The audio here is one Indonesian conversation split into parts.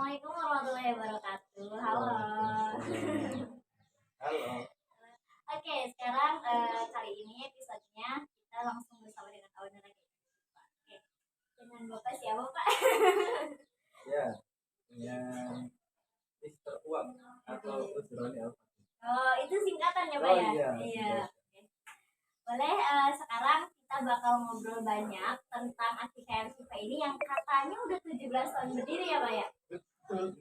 Assalamualaikum warahmatullahi wabarakatuh. Halo. Halo. Oke, sekarang kali ini episodenya kita langsung bersama dengan owner lagi. Oke. Dengan Bapak siapa, Pak? Ya, dengan Mister Uang atau Usroni Al-Fatih. Oh, itu singkatannya, Pak ya? Iya. Iya. Oke. Boleh sekarang kita bakal ngobrol banyak tentang Atika Elsifa ini yang katanya udah 17 tahun berdiri ya, Pak ya? Betul.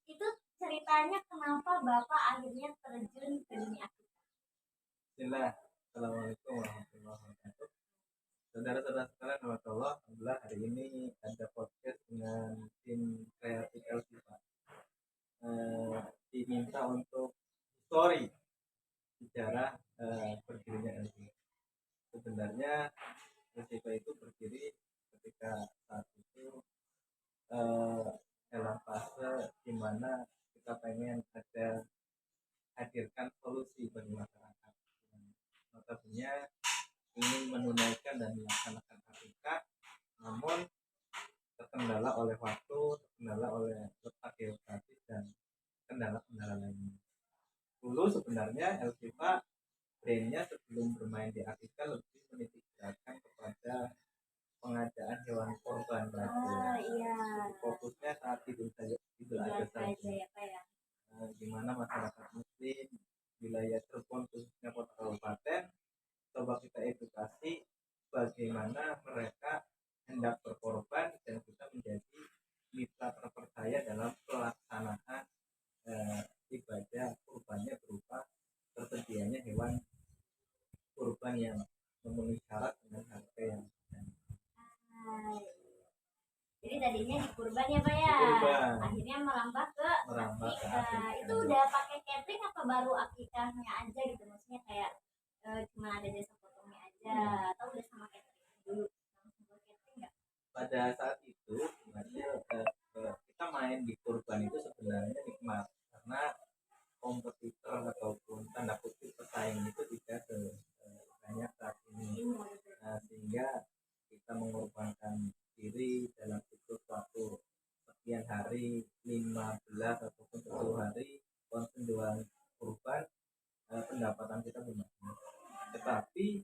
Itu ceritanya kenapa Bapak akhirnya terjun ke dunia Atika? Bismillah. Assalamualaikum warahmatullahi wabarakatuh. Saudara-saudara sekalian, alhamdulillah hari ini ada podcast dengan tim kreatif Elsifa. Diminta untuk story sejarah berdirinya Elsifa. Sebenarnya Elsifa itu berdiri ketika saat itu dalam fase di mana kita pengen ada hadirkan solusi bagi masyarakat. Notabene ingin menunaikan dan melaksanakan akikah, namun terkendala oleh waktu, terkendala oleh letak geografis dan kendala-kendala lainnya. Dulu sebenarnya Elsifa brandnya sebelum bermain di akikah lebih menitik beratkan kepada pengadaan hewan korban lagi. Iya. Fokusnya saat Idul Adha saja. Di mana masyarakat Muslim wilayah Cirebon khususnya kota kabupaten coba kita edukasi bagaimana mereka hendak berkorban dan kita menjadi mitra terpercaya dalam pelaksanaan ibadah kurbannya berupa tersedianya hewan kurban yang memenuhi syarat dengan harga yang jadi tadinya di kurban ya Pak ya? Kurban. Akhirnya merambah ke akikah. Itu udah pakai catering apa baru akikahnya aja gitu? Maksudnya kayak cuma ada jasa potongnya aja atau udah sama catering dulu? Pada saat itu kita main di kurban itu sebenarnya nikmat karena kompetitor ataupun tanda kutip pesaing itu tidak banyak saat ini, sehingga kita mengorbankan diri dalam siklus waktu sekian hari, 15 ataupun 10 hari penjualan kurban, pendapatan kita lumayan. Tetapi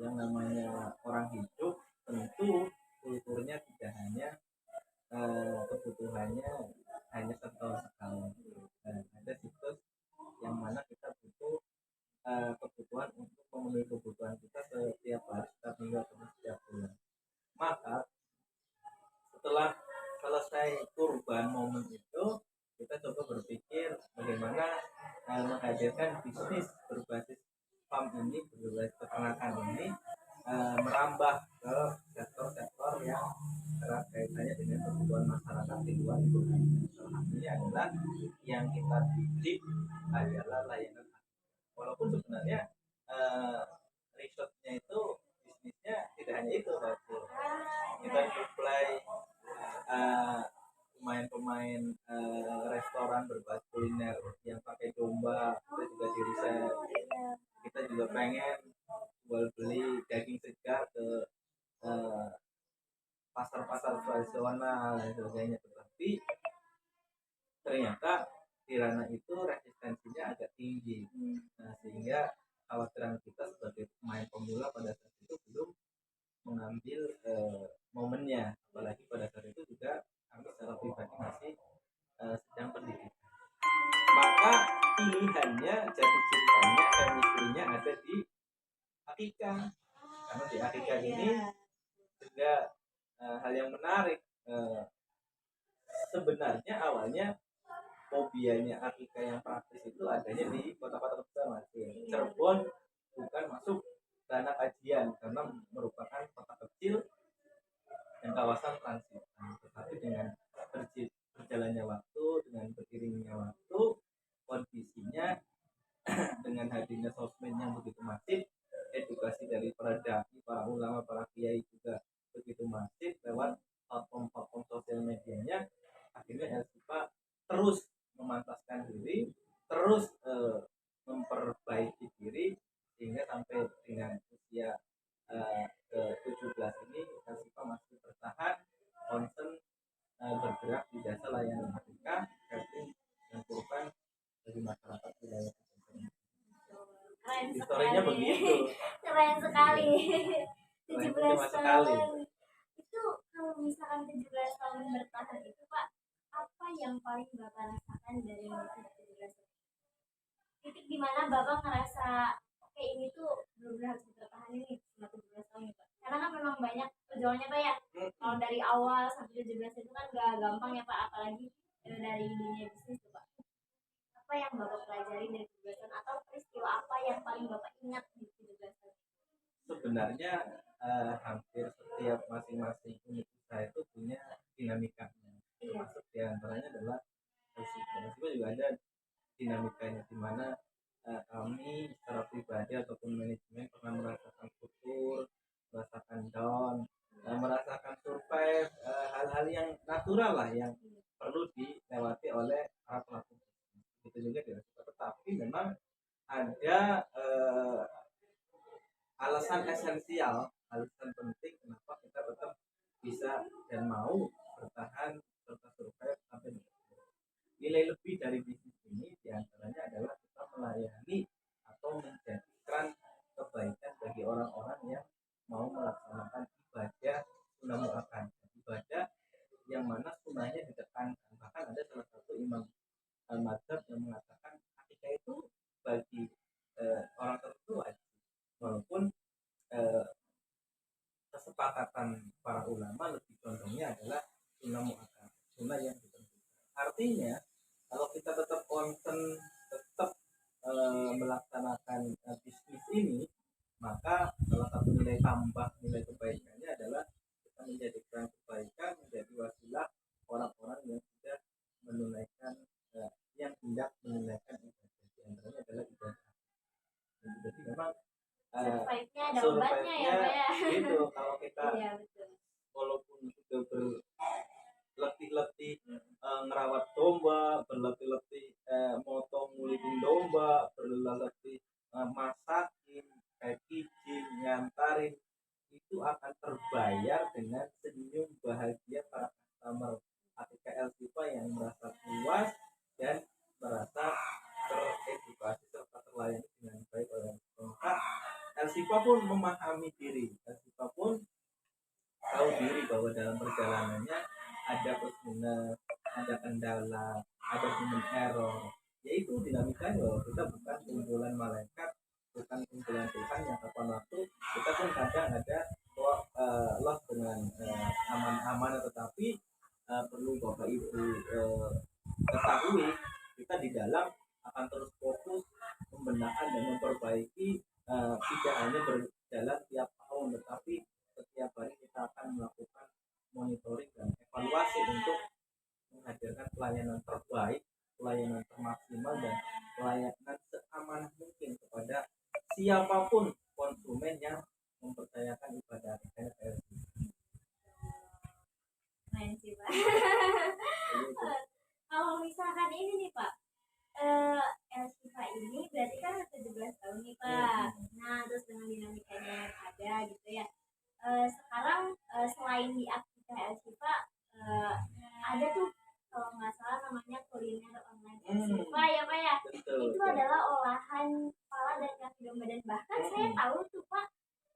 yang namanya orang hidup tentu kulturnya tidak hanya kebutuhannya hanya setahun sekali. Ada siklus yang mana kita butuh kebutuhan untuk memenuhi kebutuhan kita setiap hari, setiap minggu atau setiap bulan. Maka setelah selesai kurban momen itu, kita coba berpikir bagaimana menghadirkan bisnis berbasis farm ini, berbasis peternakan ini merambah ke sektor-sektor yang erat kaitannya dengan kebutuhan masyarakat di luar itu. Salah satunya adalah yang kita titip adalah layanan. Walaupun sebenarnya resortnya itu bisnisnya tidak hanya itu, kita supply pemain-pemain restoran berbasis kuliner yang pakai domba, kita juga di riset. Kita juga pengen jual beli daging segar ke pasar-pasar tradisional dan sebagainya, tetapi ternyata di ranah itu resistensinya agak tinggi. Nah, sehingga khawatiran kita sebagai pemain pemula pada saat itu belum mengambil momennya, apalagi pada saat itu juga kami secara pribadi masih sedang pendidikan. Maka pilihannya, jatuh cintanya, chemistry-nya ada di akikah. Karena di akikah ini juga hal yang menarik. Sebenarnya awalnya fobianya akikah yang praktis itu adanya di kota-kota besar, masih Cirebon bukan masuk dana kajian karena merupakan kota kecil dan kawasan transitan. Tetapi dengan berjalannya waktu, dengan beriringnya waktu, kondisinya dengan hadirnya sosmed yang begitu masif, edukasi dari para dai, para ulama, para kiai juga begitu masif lewat platform-platform sosial medianya, akhirnya Elsifa terus memantaskan diri, terus memperbaiki diri, sehingga sampai dengan usia ke-17 ini Elsifa masih bertahan konsen bergerak di jasa layanan akikah, catering, dan kurban bagi masyarakat wilayah Cirebon. Keren Historinya sekali. begitu. Keren sekali. Keren 17 cuma sekali. tahun. Itu kalau misalkan 17 tahun bertahan itu Pak, apa yang paling Bapak rasakan dari itu 17 tahun? Titik dimana Bapak ngerasa oke ini tuh benar-benar harus bertahan ini selama 17 tahun ya Pak. Karena kan memang banyak perjuangannya Pak ya. Kalau dari awal sampai 17 itu kan gak gampang ya Pak, apalagi dari dunia bisnis tuh Pak. Apa yang Bapak pelajari dari 17 tahun atau peristiwa apa yang paling Bapak ingat di 17 tahun? Sebenarnya hampir setiap masing-masing unit usaha itu punya dinamikanya. Iya. Termasuk diantaranya adalah risiko. Risiko juga ada dinamikanya di mana kami secara pribadi ataupun manajemen pernah merasakan struktur, merasakan down, merasakan survive, hal-hal yang natural lah yang perlu dilewati oleh para pelaku. Itu juga dirasakan. Tetapi memang ada alasan esensial, alasan penting kenapa kita tetap bisa dan mau bertahan serta survive sampai detik. Nilai lebih dari bisnis ini diantaranya adalah kita melayani atau menjadikan kebaikan bagi orang-orang yang mau melaksanakan ibadah sunnah muakkad, ibadah yang mana sunnahnya ditekankan. Bahkan ada salah satu imam al-madzhab yang mengatakan akikah itu bagi orang tertentu wajib, walaupun kesepakatan para ulama lebih condongnya adalah sunnah muakkad, sunnah yang ditentukan. Artinya kalau kita tetap concern, tetap melaksanakan bisnis ini, maka salah satu nilai tambah, nilai kebaikannya adalah kita menjadikan kebaikan menjadi wasilah orang-orang yang sudah menunaikan yang hendak menunaikan ibadah. Di antaranya adalah ibadah. Jadi memang survive-nya ada obatnya ya Pak ya. Gitu kalau kita iya, betul. walaupun sudah berletih-letih ngerawat domba, berletih-letih motong ngulitin domba, berletih masakin, packaging, ngantarin, itu akan terbayar dengan senyum bahagia para customer ATK Elsifa yang merasa puas dan merasa teredukasi serta terlayani dengan baik oleh mereka. Elsifa pun memahami diri, Elsifa pun tahu diri bahwa dalam perjalanannya ada plus minus, ada kendala, ada human error. Yaitu dinamikanya bahwa kita bukan kumpulan malaikat, bukan kumpulan Tuhan yang kapan waktu kita pun kadang ada loss dengan aman-aman, tetapi perlu Bapak Ibu ketahui kita di dalam akan terus fokus pembenahan dan memperbaiki, tidak hanya berjalan tiap tahun, tetapi setiap hari kita akan melakukan monitoring dan evaluasi untuk menghadirkan pelayanan terbaik, pelayanan termaksimal, dan pelayanan seamanah mungkin kepada siapapun konsumen yang mempercayakan ibadah KFC. Main sih Pak. Kalau misalkan ini nih Pak, Elsifa ini berarti kan 17 tahun nih Pak. Nah terus dengan dinamikanya yang ada gitu ya, sekarang selain di aktivitas Elsifa ada tuh kalau nggak salah namanya kuliner online Elsifa ya Pak ya. Itu adalah olahan kepala dan kaki domba, dan bahkan saya tahu tuh Pak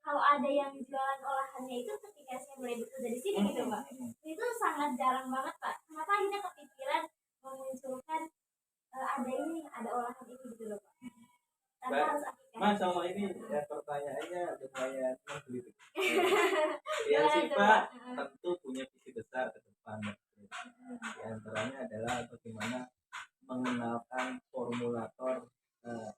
kalau ada yang jualan olahannya itu ketika saya mulai bekerja di sini gitu Pak, itu sangat jarang banget Pak. Kenapa akhirnya kepikiran memunculkan ada ini, ada olahan ini gitu loh Pak, tanpa harus akikah? Mas, sama ini pertanyaannya lumayan menggelitik. Ya sih Pak, tentu punya visi besar ke depan. Di antaranya adalah bagaimana mengenalkan formulator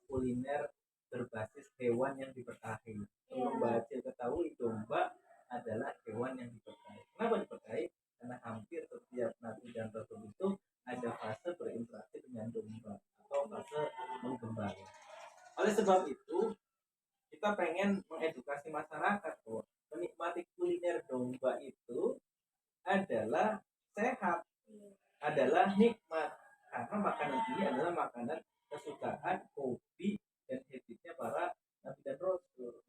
kuliner berbasis hewan yang diberkahi. Domba Aceh ketahui domba adalah hewan yang diberkahi. Kenapa diberkahi? Karena hampir setiap nabi dan rasul itu ada fase berinteraksi dengan domba atau fase menggembala. Oleh sebab itu, kita pengen mengedukasi masyarakat bahwa menikmati kuliner domba itu adalah sehat, adalah nikmat, karena makanan ini adalah makanan kesukaan, hobi, dan habitnya para nabi dan rasul.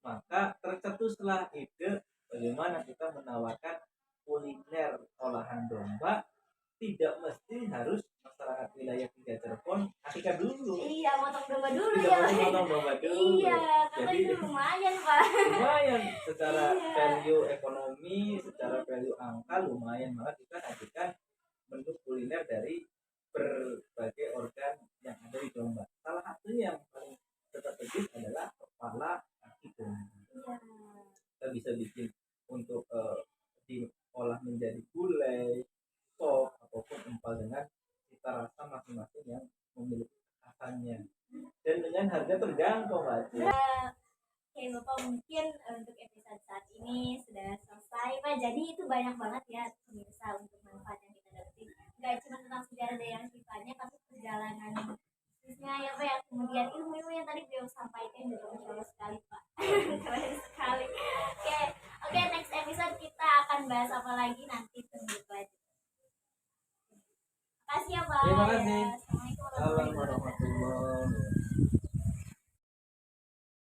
Maka tercetuslah ide bagaimana kita menawarkan kuliner olahan domba tidak mesti harus masyarakat wilayah 3 Cirebon akikah dulu. Iya, motong domba dulu Tidak ya mesti Pak. potong domba dulu. Iya, karena Jadi itu lumayan Pak. lumayan secara Iya. value ekonomi, secara value angka lumayan, malah kita sajikan menu kuliner dari berbagai organ yang ada di domba. Salah satu yang paling strategis adalah kepala kaki domba. Iya. Kita bisa bikin untuk diolah menjadi gulai, sop ataupun empal dengan cita rasa masing-masing yang memiliki kekhasannya dan dengan harga terjangkau, Mbak. Oke Bapak, mungkin untuk episode saat ini sudah selesai Pak. Jadi itu banyak banget ya pemirsa untuk manfaat yang kita dapetin. Gak cuma tentang sejarah dari yang sifatnya, tapi perjalanan bisnisnya ya Pak ya. Kemudian ilmu-ilmu yang tadi beliau sampaikan juga masya Allah sekali Pak. Keren sekali. Oke, next episode kita akan bahas apa lagi nanti tunggu aja. Terima kasih ya Pak. Terima kasih. Assalamualaikum Salam warahmatullahi wabarakatuh. warahmatullahi wabarakatuh.